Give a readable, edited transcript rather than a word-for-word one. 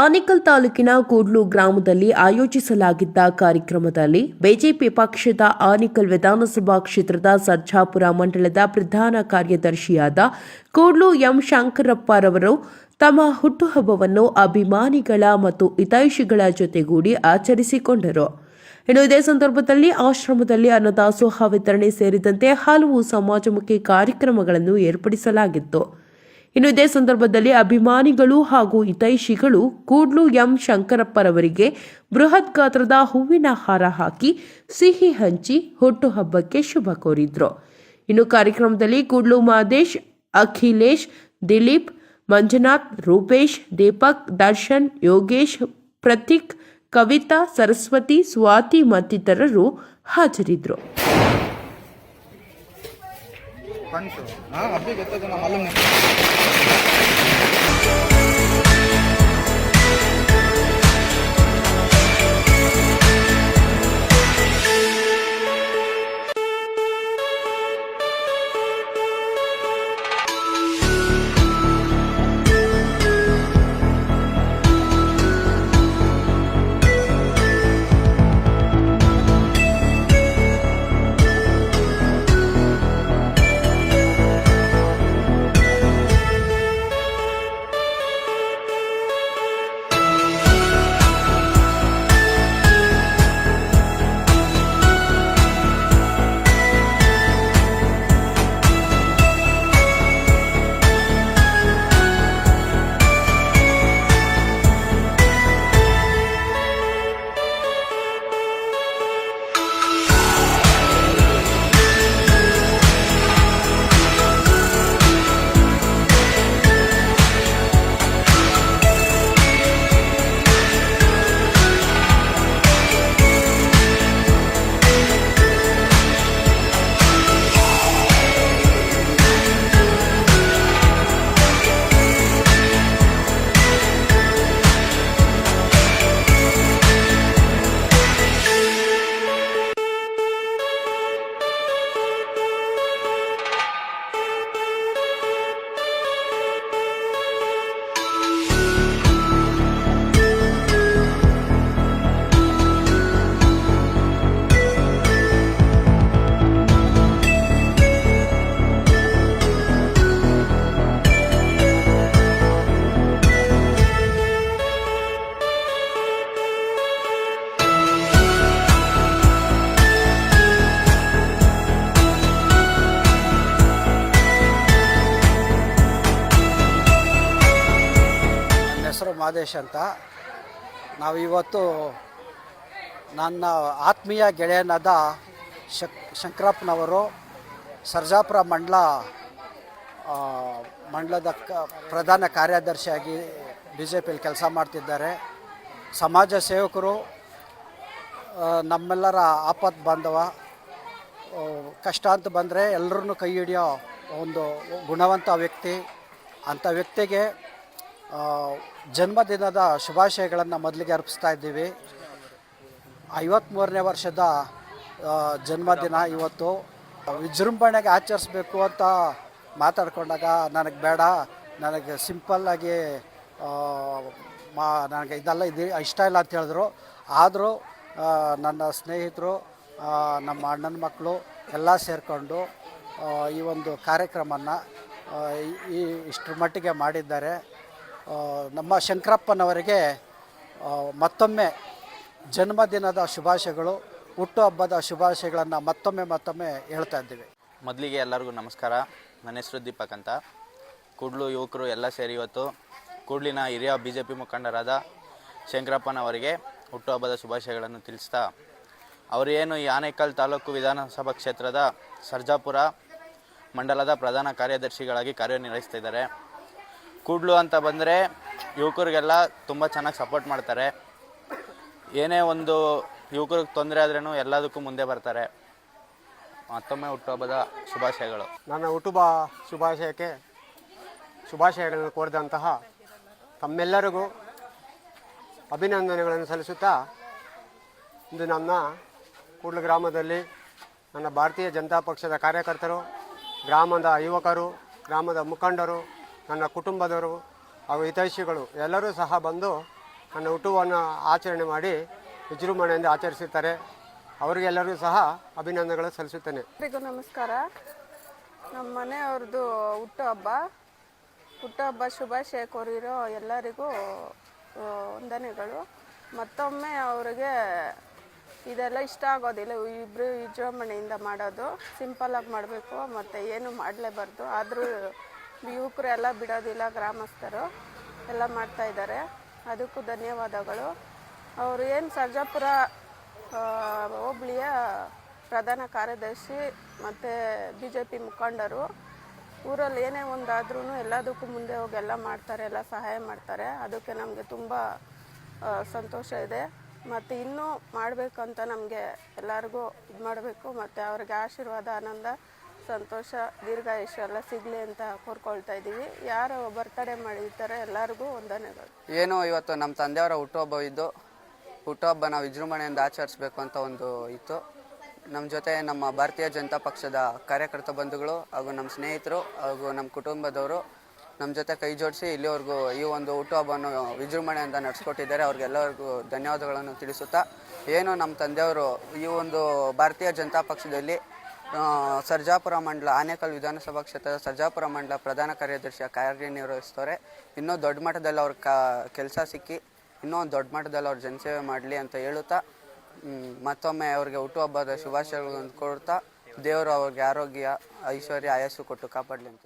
ಆನೇಕಲ್ ತಾಲೂಕಿನ ಕೂಡ್ಲು ಗ್ರಾಮದಲ್ಲಿ ಆಯೋಜಿಸಲಾಗಿದ್ದ ಕಾರ್ಯಕ್ರಮದಲ್ಲಿ ಬಿಜೆಪಿ ಪಕ್ಷದ ಆನೇಕಲ್ ವಿಧಾನಸಭಾ ಕ್ಷೇತ್ರದ ಸರ್ಜಾಪುರ ಮಂಡಲದ ಪ್ರಧಾನ ಕಾರ್ಯದರ್ಶಿಯಾದ ಕೂಡ್ಲು ಎಂ ಶಂಕರಪ್ಪರವರು ತಮ್ಮ ಹುಟ್ಟುಹಬ್ಬವನ್ನು ಅಭಿಮಾನಿಗಳ ಮತ್ತು ಹಿತೈಷಿಗಳ ಜೊತೆಗೂಡಿ ಆಚರಿಸಿಕೊಂಡರು. ಇನ್ನು ಇದೇ ಸಂದರ್ಭದಲ್ಲಿ ಆಶ್ರಮದಲ್ಲಿ ಅನ್ನದಾಸೋಹ ವಿತರಣೆ ಸೇರಿದಂತೆ ಹಲವು ಸಮಾಜಮುಖಿ ಕಾರ್ಯಕ್ರಮಗಳನ್ನು ಏರ್ಪಡಿಸಲಾಗಿತ್ತು. ಇನ್ನು ಇದೇ ಸಂದರ್ಭದಲ್ಲಿ ಅಭಿಮಾನಿಗಳು ಹಾಗೂ ಹಿತೈಷಿಗಳು ಕೂಡ್ಲು ಎಂ ಶಂಕರಪ್ಪರವರಿಗೆ ಬೃಹತ್ ಗಾತ್ರದ ಹೂವಿನ ಹಾರ ಹಾಕಿ ಸಿಹಿ ಹಂಚಿ ಹುಟ್ಟುಹಬ್ಬಕ್ಕೆ ಶುಭ ಕೋರಿದ್ರು. ಇನ್ನು ಕಾರ್ಯಕ್ರಮದಲ್ಲಿ ಕೂಡ್ಲು ಮಾದೇಶ್, ಅಖಿಲೇಶ್, ದಿಲೀಪ್, ಮಂಜುನಾಥ್, ರೂಪೇಶ್, ದೀಪಕ್, ದರ್ಶನ್, ಯೋಗೇಶ್, ಪ್ರತೀಕ್, ಕವಿತಾ, ಸರಸ್ವತಿ, ಸ್ವಾತಿ ಮತ್ತಿತರರು ಹಾಜರಿದ್ದರು. ಹೆಸರು ಮಾದೇಶ್ ಅಂತ. ನಾವು ಇವತ್ತು ನನ್ನ ಆತ್ಮೀಯ ಗೆಳೆಯನಾದ ಶಂಕರಪ್ಪನವರು ಸರ್ಜಾಪುರ ಮಂಡಲದ ಪ್ರಧಾನ ಕಾರ್ಯದರ್ಶಿಯಾಗಿ BJPಯಲ್ಲಿ ಕೆಲಸ ಮಾಡ್ತಿದ್ದಾರೆ. ಸಮಾಜ ಸೇವಕರು, ನಮ್ಮೆಲ್ಲರ ಆಪತ್ ಬಾಂಧವ. ಕಷ್ಟ ಅಂತ ಬಂದರೆ ಎಲ್ಲರನ್ನೂ ಕೈ ಹಿಡಿಯೋ ಒಂದು ಗುಣವಂತ ವ್ಯಕ್ತಿ. ಅಂಥ ವ್ಯಕ್ತಿಗೆ ಜನ್ಮದಿನದ ಶುಭಾಶಯಗಳನ್ನು ಮೊದಲಿಗೆ ಅರ್ಪಿಸ್ತಾ ಇದ್ದೀವಿ. 53ನೇ ವರ್ಷದ ಜನ್ಮದಿನ ಇವತ್ತು. ವಿಜೃಂಭಣೆಗೆ ಆಚರಿಸ್ಬೇಕು ಅಂತ ಮಾತಾಡ್ಕೊಂಡಾಗ ನನಗೆ ಬೇಡ, ನನಗೆ ಸಿಂಪಲ್ಲಾಗಿ ನನಗೆ ಇದೆಲ್ಲ ಇಷ್ಟ ಇಲ್ಲ ಅಂತ ಹೇಳಿದ್ರು. ಆದರೂ ನನ್ನ ಸ್ನೇಹಿತರು, ನಮ್ಮ ಅಣ್ಣನ ಮಕ್ಕಳು ಎಲ್ಲ ಸೇರಿಕೊಂಡು ಈ ಒಂದು ಕಾರ್ಯಕ್ರಮನ ಇಷ್ಟರ ಮಟ್ಟಿಗೆ ಮಾಡಿದ್ದಾರೆ. ನಮ್ಮ ಶಂಕರಪ್ಪನವರಿಗೆ ಮತ್ತೊಮ್ಮೆ ಜನ್ಮದಿನದ ಶುಭಾಶಯಗಳು, ಹುಟ್ಟುಹಬ್ಬದ ಶುಭಾಶಯಗಳನ್ನು ಮತ್ತೊಮ್ಮೆ ಹೇಳ್ತಾ ಇದ್ದೀವಿ. ಮೊದಲಿಗೆ ಎಲ್ಲರಿಗೂ ನಮಸ್ಕಾರ. ನನ್ನ ಹೆಸರು ದೀಪಕ್ ಅಂತ. ಕೂಡ್ಲು ಯುವಕರು ಎಲ್ಲ ಸೇರಿ ಇವತ್ತು ಕೂಡ್ಲಿನ ಹಿರಿಯ BJP ಮುಖಂಡರಾದ ಶಂಕರಪ್ಪನವರಿಗೆ ಹುಟ್ಟುಹಬ್ಬದ ಶುಭಾಶಯಗಳನ್ನು ತಿಳಿಸ್ತಾ, ಅವರು ಏನು ಈ ಆನೇಕಲ್ ತಾಲೂಕು ವಿಧಾನಸಭಾ ಕ್ಷೇತ್ರದ ಸರ್ಜಾಪುರ ಮಂಡಲದ ಪ್ರಧಾನ ಕಾರ್ಯದರ್ಶಿಗಳಾಗಿ ಕಾರ್ಯನಿರ್ವಹಿಸ್ತಿದ್ದಾರೆ. ಕೂಡ್ಲು ಅಂತ ಬಂದರೆ ಯುವಕರಿಗೆಲ್ಲ ತುಂಬ ಚೆನ್ನಾಗಿ ಸಪೋರ್ಟ್ ಮಾಡ್ತಾರೆ. ಏನೇ ಒಂದು ಯುವಕರಿಗೆ ತೊಂದರೆ ಆದ್ರೂ ಎಲ್ಲದಕ್ಕೂ ಮುಂದೆ ಬರ್ತಾರೆ. ಮತ್ತೊಮ್ಮೆ ಹುಟ್ಟುಹಬ್ಬದ ಶುಭಾಶಯಗಳು. ನನ್ನ ಹುಟ್ಟುಹಬ್ಬ ಶುಭಾಶಯಗಳನ್ನು ಕೋರಿದಂತಹ ತಮ್ಮೆಲ್ಲರಿಗೂ ಅಭಿನಂದನೆಗಳನ್ನು ಸಲ್ಲಿಸುತ್ತಾ, ಇಂದು ನನ್ನ ಕೂಡ್ಲು ಗ್ರಾಮದಲ್ಲಿ ನನ್ನ ಭಾರತೀಯ ಜನತಾ ಪಕ್ಷದ ಕಾರ್ಯಕರ್ತರು, ಗ್ರಾಮದ ಯುವಕರು, ಗ್ರಾಮದ ಮುಖಂಡರು, ನನ್ನ ಕುಟುಂಬದವರು ಹಾಗೂ ಹಿತೈಷಿಗಳು ಎಲ್ಲರೂ ಸಹ ಬಂದು ನನ್ನ ಹುಟ್ಟುಹಬ್ಬವನ್ನು ಆಚರಣೆ ಮಾಡಿ ವಿಜೃಂಭಣೆಯಿಂದ ಆಚರಿಸುತ್ತಾರೆ. ಅವರಿಗೆಲ್ಲರಿಗೂ ಸಹ ಅಭಿನಂದನೆಗಳು ಸಲ್ಲಿಸುತ್ತೇನೆ. ಎಲ್ರಿಗೂ ನಮಸ್ಕಾರ. ನಮ್ಮ ಮನೆಯವ್ರದ್ದು ಹುಟ್ಟುಹಬ್ಬ ಶುಭಾಶಯ ಕೋರಿರೋ ಎಲ್ಲರಿಗೂ ವಂದನೆಗಳು. ಮತ್ತೊಮ್ಮೆ ಅವರಿಗೆ ಇದೆಲ್ಲ ಇಷ್ಟ ಆಗೋದಿಲ್ಲ, ಇಬ್ಬರು ವಿಜೃಂಭಣೆಯಿಂದ ಮಾಡೋದು, ಸಿಂಪಲ್ಲಾಗಿ ಮಾಡಬೇಕು ಮತ್ತು ಏನು ಮಾಡಲೇಬಾರ್ದು. ಆದರೂ ಯುವಕರು ಎಲ್ಲ ಬಿಡೋದಿಲ್ಲ, ಗ್ರಾಮಸ್ಥರು ಎಲ್ಲ ಮಾಡ್ತಾಯಿದ್ದಾರೆ, ಅದಕ್ಕೂ ಧನ್ಯವಾದಗಳು. ಅವರು ಏನು ಸರ್ಜಾಪುರ ಹೋಬಳಿಯ ಪ್ರಧಾನ ಕಾರ್ಯದರ್ಶಿ ಮತ್ತು BJP ಮುಖಂಡರು. ಊರಲ್ಲಿ ಏನೇ ಒಂದಾದ್ರೂ ಎಲ್ಲದಕ್ಕೂ ಮುಂದೆ ಹೋಗಿ ಎಲ್ಲ ಮಾಡ್ತಾರೆ, ಎಲ್ಲ ಸಹಾಯ ಮಾಡ್ತಾರೆ. ಅದಕ್ಕೆ ನಮಗೆ ತುಂಬ ಸಂತೋಷ ಇದೆ. ಮತ್ತು ಇನ್ನೂ ಮಾಡಬೇಕಂತ ನಮಗೆ ಎಲ್ಲರಿಗೂ ಇದು ಮಾಡಬೇಕು ಮತ್ತು ಅವ್ರಿಗೆ ಆಶೀರ್ವಾದ, ಆನಂದ, ಸಂತೋಷ, ದೀರ್ಘಾಯುಷ್ಯ ಎಲ್ಲ ಸಿಗಲಿ ಅಂತ ಕೋರ್ಕೊಳ್ತಾ ಇದ್ದೀವಿ. ಯಾರು ಬರ್ತಡೇ ಮಾಡಿರ್ತಾರೆ ಎಲ್ಲರಿಗೂ ವಂದನೆಗಳು. ಏನು ಇವತ್ತು ನಮ್ಮ ತಂದೆಯವರ ಹುಟ್ಟುಹಬ್ಬ ಇದ್ದು, ಹುಟ್ಟುಹಬ್ಬನ ವಿಜೃಂಭಣೆಯಿಂದ ಆಚರಿಸಬೇಕು ಅಂತ ಒಂದು ಇತ್ತು. ನಮ್ಮ ಜೊತೆ ನಮ್ಮ ಭಾರತೀಯ ಜನತಾ ಪಕ್ಷದ ಕಾರ್ಯಕರ್ತ ಬಂಧುಗಳು ಹಾಗೂ ನಮ್ಮ ಸ್ನೇಹಿತರು ಹಾಗೂ ನಮ್ಮ ಕುಟುಂಬದವರು ನಮ್ಮ ಜೊತೆ ಕೈ ಜೋಡಿಸಿ ಇಲ್ಲಿವರೆಗೂ ಈ ಒಂದು ಹುಟ್ಟುಹಬ್ಬವನ್ನು ವಿಜೃಂಭಣೆಯಿಂದ ನಡೆಸ್ಕೊಟ್ಟಿದ್ದಾರೆ. ಅವ್ರಿಗೆಲ್ಲರಿಗೂ ಧನ್ಯವಾದಗಳನ್ನು ತಿಳಿಸುತ್ತಾ, ಏನು ನಮ್ಮ ತಂದೆಯವರು ಈ ಒಂದು ಭಾರತೀಯ ಜನತಾ ಪಕ್ಷದಲ್ಲಿ ಸರ್ಜಾಪುರ ಮಂಡಲ, ಆನೇಕಲ್ ವಿಧಾನಸಭಾ ಕ್ಷೇತ್ರದ ಸರ್ಜಾಪುರ ಮಂಡಲ ಪ್ರಧಾನ ಕಾರ್ಯದರ್ಶಿಯ ಕಾರ್ಯನಿರ್ವಹಿಸ್ತಾರೆ. ಇನ್ನೂ ದೊಡ್ಡ ಮಟ್ಟದಲ್ಲಿ ಅವ್ರ ಕೆಲಸ ಸಿಕ್ಕಿ ಇನ್ನೂ ಒಂದು ದೊಡ್ಡ ಮಟ್ಟದಲ್ಲಿ ಅವ್ರ ಜನಸೇವೆ ಮಾಡಲಿ ಅಂತ ಹೇಳುತ್ತಾ, ಮತ್ತೊಮ್ಮೆ ಅವ್ರಿಗೆ ಹುಟ್ಟುಹಬ್ಬದ ಶುಭಾಶಯಗಳನ್ನು ಕೊಡ್ತಾ, ದೇವರು ಅವ್ರಿಗೆ ಆರೋಗ್ಯ, ಐಶ್ವರ್ಯ, ಆಯಸ್ಸು ಕೊಟ್ಟು ಕಾಪಾಡಲಿ ಅಂತ.